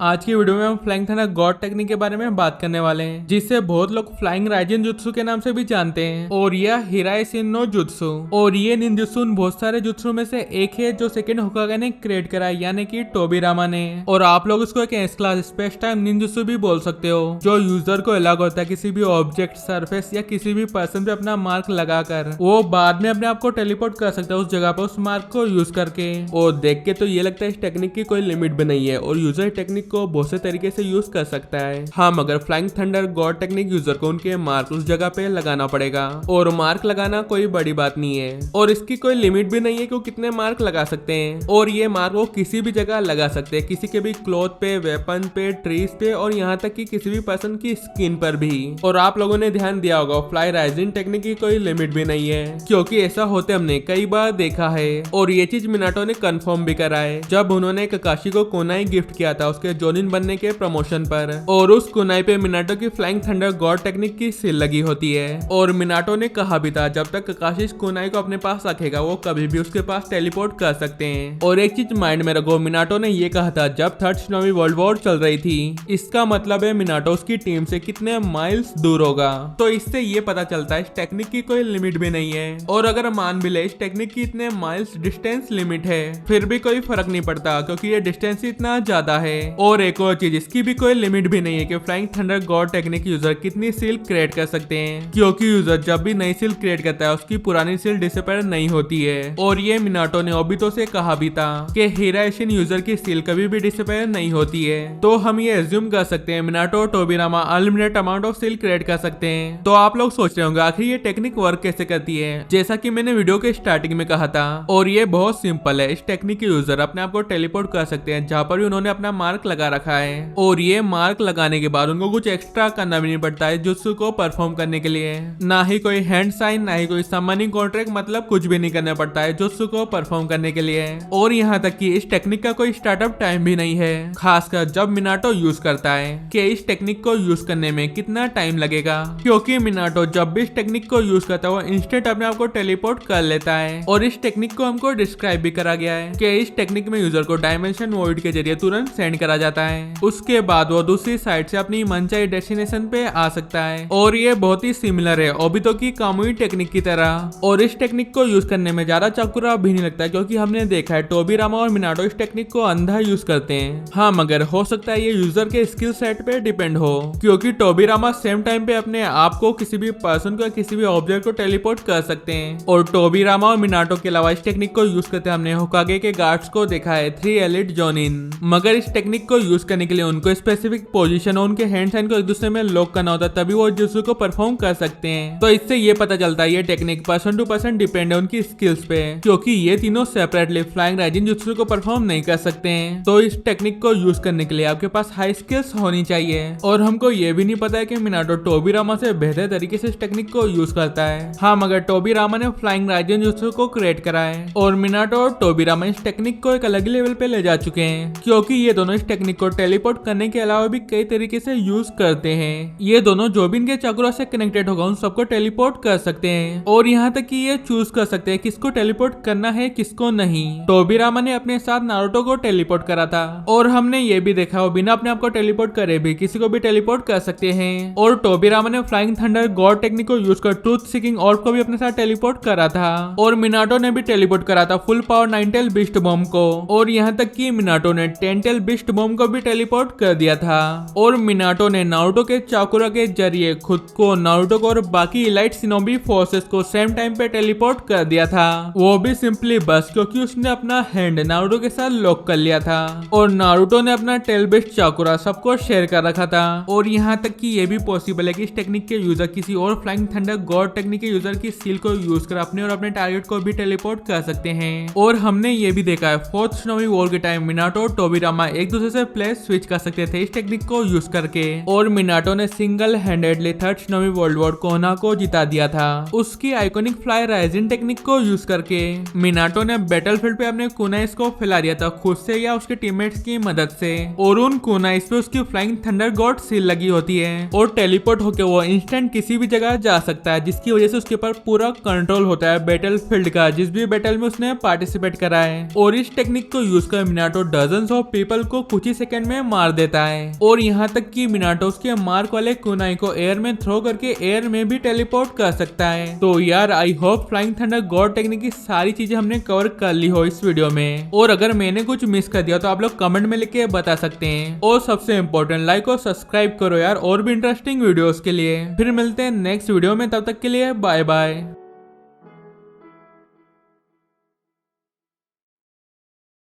आज की वीडियो में हम फ्लाइंग थंडर गॉड टेक्निक के बारे में बात करने वाले हैं, जिसे बहुत लोग फ्लाइंग राइजिन जुत्सु के नाम से भी जानते हैं। और यह हिराई नो जुत्सु और ये निंजुत्सु उन बहुत सारे जुत्सु में से एक है जो सेकंड होकागे ने क्रिएट करा, यानी कि टोबिरामा ने। और आप लोग इसको एक S class space time ninjutsu भी बोल सकते हो, जो यूजर को अलग होता है किसी भी ऑब्जेक्ट, सरफेस या किसी भी पर्सन पे अपना मार्क लगाकर वो बाद में अपने आप को टेलीपोर्ट कर सकता है उस जगह पर उस मार्क को यूज करके। और देख के तो ये लगता है इस टेक्निक की कोई लिमिट भी नहीं है और यूजर टेक्निक को बहुत से तरीके से यूज कर सकता है। हाँ, मगर flying thunder God technique user को उनके मार्क उस जगह पे लगाना पड़ेगा और मार्क लगाना कोई बड़ी बात नहीं है और इसकी कोई लिमिट भी नहीं है कि वो कितने मार्क लगा सकते हैं। और ये मार्क वो किसी भी जगह लगा सकते हैं, किसी के भी क्लॉथ पे, वेपन पे, ट्रीज पे और यहाँ तक कि किसी भी पर्सन की स्किन पर भी। और आप लोगों ने ध्यान दिया होगा फ्लाई राइजिंग टेक्निक की कोई लिमिट भी नहीं है, क्योंकि ऐसा होते हमने कई बार देखा है। और ये चीज मिनाटो ने कंफर्म भी करा है जब उन्होंने ककाशी को कुनाई गिफ्ट किया था उसके जोनिन बनने के प्रमोशन पर। और उस कुनाई पे मिनाटो की फ्लाइंग थंडर गॉड टेक्निक की सील लगी होती है। और मिनाटो ने कहा भी था जब तक ककाशी इस कुनाई को अपने पास रखेगा वो कभी भी उसके पास टेलीपोर्ट कर सकते हैं। और एक चीज माइंड में रखो, मिनाटो ने ये कहा था जब थर्ड सुनामी वर्ल्ड वॉर चल रही थी, इसका मतलब है मिनाटो उसकी टीम से कितने माइल्स दूर होगा। तो इससे ये पता चलता है इस टेक्निक की कोई लिमिट भी नहीं है। और अगर मान भी ले इस टेक्निक की इतने माइल्स डिस्टेंस लिमिट है, फिर भी कोई फर्क नहीं पड़ता क्योंकि ये डिस्टेंस इतना ज्यादा है। और एक और चीज, इसकी भी कोई लिमिट भी नहीं है कि flying thunder God technique user कितनी सील क्रिएट कर सकते हैं, क्योंकि यूजर जब भी नई सील क्रिएट करता है उसकी पुरानी सील डिसअपीयर नहीं होती है। और ये मिनाटो ने ओबितो से कहा भी था कि हिराइशिन यूजर की सील कभी भी डिसअपीयर नहीं होती है। तो हम ये एज्यूम कर सकते हैं मिनाटो और Tobirama unlimited amount of seal create कर सकते हैं। तो आप लोग सोच रहे होंगे आखिर ये टेक्निक वर्क कैसे करती है, जैसा कि मैंने वीडियो के स्टार्टिंग में कहा था। और ये बहुत सिंपल है, इस टेक्निक के यूजर अपने आप को टेलीपोर्ट कर सकते हैं जहां पर भी उन्होंने अपना मार्क लगा रखा है। और ये मार्क लगाने के बाद उनको कुछ एक्स्ट्रा करना भी नहीं पड़ता है जुत्सु को परफॉर्म करने के लिए, ना ही कोई हैंड साइन, ना ही कोई समनिंग कॉन्ट्रैक्ट, मतलब कुछ भी नहीं करना पड़ता है जुत्सु को परफॉर्म करने के लिए। और यहाँ तक कि इस टेक्निक का कोई स्टार्टअप टाइम भी नहीं है, खासकर जब मिनाटो यूज करता है कि इस टेक्निक को यूज करने में कितना टाइम लगेगा, क्योंकि मिनाटो जब भी इस टेक्निक को यूज करता है वो इंस्टेंट अपने आप को टेलीपोर्ट कर लेता है। और इस टेक्निक को हमको डिस्क्राइब भी करा गया है कि इस टेक्निक में यूजर को डायमेंशन वॉइड के जरिए तुरंत सेंड करा जाता है, उसके बाद वो दूसरी साइड से अपनी मनचाही डेस्टिनेशन पे आ सकता है। और ये बहुत ही सिमिलर है ओबितो की कामुई टेक्निक की तरह। और इस टेक्निक को यूज करने में ज्यादा चक्रा भी नहीं लगता, क्योंकि हमने देखा है टोबिरामा और मिनाटो इस टेक्निक को अंधा यूज करते हैं। हाँ, मगर हो सकता है ये यूजर के स्किल सेट पे डिपेंड हो, क्योंकि टोबिरामा सेम टाइम पे अपने आप को किसी भी पर्सन को किसी भी ऑब्जेक्ट को टेलीपोर्ट कर सकते हैं। और टोबिरामा और मिनाटो के अलावा इस टेक्निक को यूज करते हमने होकागे के गार्ड्स को देखा है 3 एलिट जोनिन। मगर इस टेक्निक को यूज करने के लिए उनको स्पेसिफिक पोजीशन और उनके हैंड साइन को एक दूसरे में लॉक करना होता है, तभी वो जुत्सु को परफॉर्म कर सकते हैं। तो इससे ये पता चलता है ये technique person to person depend है उनकी स्किल्स पे, क्योंकि ये तीनों सेपरेटली फ्लाइंग राइजिंग जुत्सु को परफॉर्म नहीं कर सकते हैं। तो इस टेक्निक को यूज करने के लिए आपके पास हाई स्किल्स होनी चाहिए। और हमको ये भी नहीं पता है कि मिनाटो टोबिरामा से बेहतर तरीके से इस टेक्निक को यूज करता है। हाँ, मगर टोबिरामा ने फ्लाइंग राइजिंग जुत्सु को क्रिएट करा है और मिनाटो और टोबिरामा इस टेक्निक को एक अलग लेवल पे ले जा चुके हैं, क्योंकि ये दोनों इस टेक्निक को टेलीपोर्ट करने के अलावा भी कई तरीके से यूज करते हैं। ये दोनों जो भी इनके चक्रों से कनेक्टेड होगा उन सबको टेलीपोर्ट कर सकते हैं। और यहाँ तक कि ये चूज कर सकते हैं किसको टेलीपोर्ट करना है किसको नहीं। टोबिरामा ने अपने साथ नारुतो को टेलीपोर्ट करा था और हमने ये भी देखा वो बिना अपने आप को टेलीपोर्ट करे भी किसी को भी टेलीपोर्ट कर सकते हैं। और टोबिरामा ने फ्लाइंग थंडर गॉड टेक्निक को यूज कर ट्रूथ सीकिंग ऑर्ब को भी अपने साथ टेलीपोर्ट करा था। और मिनाटो ने भी टेलीपोर्ट करा था full power 9 tail beast bomb को। और यहाँ तक कि मिनाटो ने 10 टेल बिस्ट बॉम्ब को भी टेलीपोर्ट कर दिया था। और मिनाटो ने नारुतो के चाकुरा के जरिए खुद को, नारुतो को और बाकी इलाइट शिनोबी फोर्सेस को सेम टाइम पे टेलीपोर्ट कर दिया था, वो भी सिंपली बस क्योंकि उसने अपना हैंड नारुतो के साथ लॉक कर लिया था। और नारुतो ने अपना टेल बेस्ट चाकुरा सबको शेयर कर रखा था। और यहाँ तक कि ये भी पॉसिबल है कि इस टेक्निक के यूजर किसी और फ्लाइंग थंडर गॉड टेक्निक के यूजर की सील को यूज कर अपने और अपने टारगेट को भी टेलीपोर्ट कर सकते हैं। और हमने ये भी देखा है फोर्थ सुनामी वॉर के टाइम मिनाटो और टोबिरामा एक दूसरे से प्लेस स्विच कर सकते थे इस टेक्निक को यूज करके। और मिनाटो ने single handedly third tsunami world war कोना को जिता दिया था उसकी आइकॉनिक फ्लाई राइजिंग टेक्निक को यूज करके। मिनाटो ने बैटलफील्ड पे अपने कुनाइस को फैला दिया था खुद से या उसके टीममेट्स की मदद से। और उन कुनाइस पे उसकी फ्लाइंग थंडर गॉड सील लगी होती है और टेलीपोर्ट होके वो इंस्टेंट किसी भी जगह जा सकता है, जिसकी वजह से उसके ऊपर पूरा कंट्रोल होता है बैटलफील्ड का, जिस भी बैटल में उसने पार्टिसिपेट करा है। और इस टेक्निक को यूज कर मिनाटो डजन्स ऑफ पीपल को कुछ ही सेकंड में मार देता है। और यहाँ तक कि मिनाटो उसके मार्क वाले कुनाई को एयर में थ्रो करके एयर में भी टेलीपोर्ट कर सकता है। तो यार I hope flying thunder God technique की सारी चीजें हमने कवर कर ली हो इस वीडियो में। और अगर मैंने कुछ मिस कर दिया तो आप लोग कमेंट में लिख के बता सकते हैं। और सबसे इम्पोर्टेंट लाइक और सब्सक्राइब करो यार और भी इंटरेस्टिंग वीडियोस के लिए। फिर मिलते हैं नेक्स्ट वीडियो में, तब तक के लिए बाय बाय।